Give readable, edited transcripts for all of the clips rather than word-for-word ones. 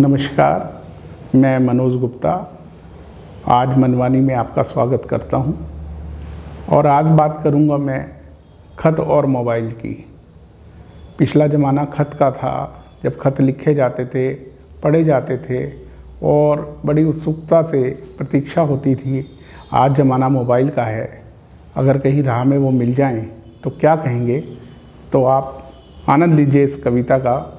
नमस्कार, मैं मनोज गुप्ता आज मनवानी में आपका स्वागत करता हूं और आज बात करूंगा मैं ख़त और मोबाइल की। पिछला ज़माना ख़त का था, जब ख़त लिखे जाते थे, पढ़े जाते थे और बड़ी उत्सुकता से प्रतीक्षा होती थी। आज ज़माना मोबाइल का है, अगर कहीं राह में वो मिल जाएं तो क्या कहेंगे। तो आप आनंद लीजिए इस कविता का।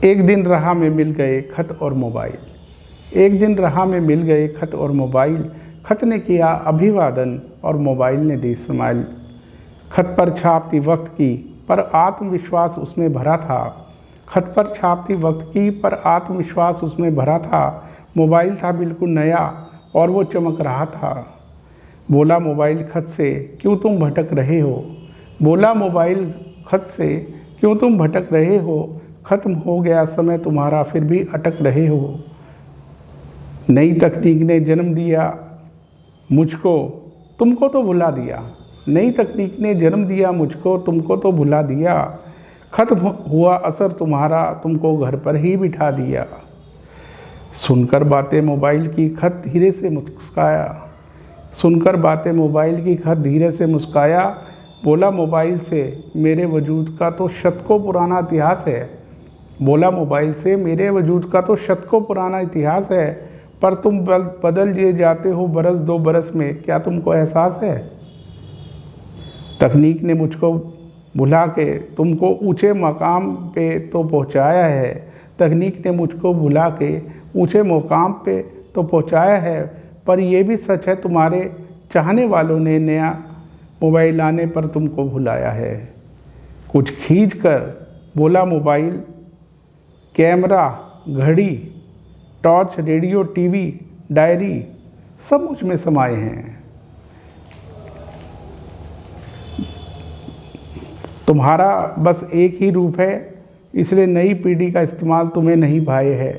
एक दिन राह में मिल गए ख़त और मोबाइल। एक दिन राह में मिल गए ख़त और मोबाइल। ख़त ने किया अभिवादन और मोबाइल ने दी स्माइल। ख़त पर छाप थी वक्त की पर आत्मविश्वास उसमें भरा था। ख़त पर छाप थी वक्त की पर आत्मविश्वास उसमें भरा था। मोबाइल था बिल्कुल नया और वो चमक रहा था। बोला मोबाइल ख़त से क्यों तुम भटक रहे हो। बोला मोबाइल ख़त से क्यों तुम भटक रहे हो। ख़त्म हो गया समय तुम्हारा फिर भी अटक रहे हो। नई तकनीक ने जन्म दिया मुझको, तुमको तो भुला दिया। नई तकनीक ने जन्म दिया मुझको, तुमको तो भुला दिया। ख़त्म हुआ असर तुम्हारा, तुमको घर पर ही बिठा दिया। सुनकर बातें मोबाइल की ख़त धीरे से मुस्काया। सुनकर बातें मोबाइल की ख़त धीरे से मुस्काया। बोला मोबाइल से मेरे वजूद का तो शतकों पुराना इतिहास है। बोला मोबाइल से मेरे वजूद का तो शतकों पुराना इतिहास है। पर तुम बदल ये जाते हो बरस दो बरस में, क्या तुमको एहसास है। तकनीक ने मुझको भुला के तुमको ऊंचे मकाम पे तो पहुंचाया है। तकनीक ने मुझको भुला के ऊंचे मुकाम पे तो पहुंचाया है। पर यह भी सच है तुम्हारे चाहने वालों ने नया मोबाइल आने पर तुमको भुलाया है। कुछ खींच कर बोला मोबाइल, कैमरा, घड़ी, टॉर्च, रेडियो, टीवी, डायरी सब मुझ में समाये हैं। तुम्हारा बस एक ही रूप है, इसलिए नई पीढ़ी का इस्तेमाल तुम्हें नहीं भाए है।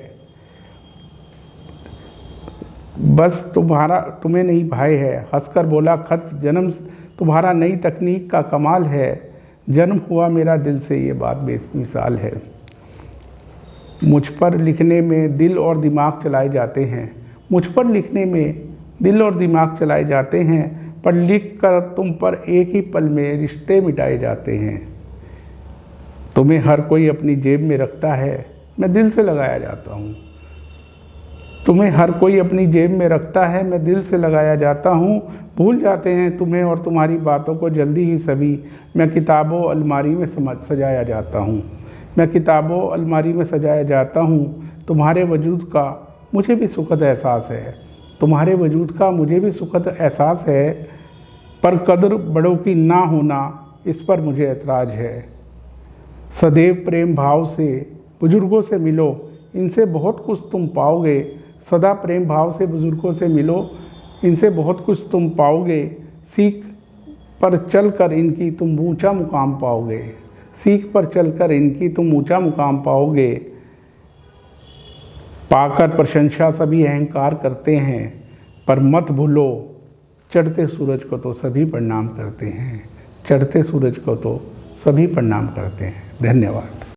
बस तुम्हें नहीं भाए है। हंसकर बोला ख़त जन्म तुम्हारा नई तकनीक का कमाल है। जन्म हुआ मेरा दिल से, ये बात बेमिसाल है। मुझ पर लिखने में दिल और दिमाग चलाए जाते हैं। मुझ पर लिखने में दिल और दिमाग चलाए जाते हैं। पर लिख कर तुम पर एक ही पल में रिश्ते मिटाए जाते हैं। तुम्हें हर कोई अपनी जेब में रखता है, मैं दिल से लगाया जाता हूँ। तुम्हें हर कोई अपनी जेब में रखता है, मैं दिल से लगाया जाता हूँ। भूल जाते हैं तुम्हें और तुम्हारी बातों को जल्दी ही सभी। मैं किताबों अलमारी में सजाया जाता हूँ। मैं किताबों अलमारी में सजाया जाता हूँ। तुम्हारे वजूद का मुझे भी सुखद एहसास है। तुम्हारे वजूद का मुझे भी सुखद एहसास है। पर कदर बड़ों की ना होना, इस पर मुझे एतराज़ है। सदैव प्रेम भाव से बुजुर्गों से मिलो, इनसे बहुत कुछ तुम पाओगे। सदा प्रेम भाव से बुजुर्गों से मिलो, इनसे बहुत कुछ तुम पाओगे। सीख पर चल कर इनकी तुम ऊंचा मुकाम पाओगे। सीख पर चलकर इनकी तुम ऊंचा मुकाम पाओगे। पाकर प्रशंसा सभी अहंकार करते हैं, पर मत भूलो चढ़ते सूरज को तो सभी प्रणाम करते हैं। चढ़ते सूरज को तो सभी प्रणाम करते हैं। धन्यवाद।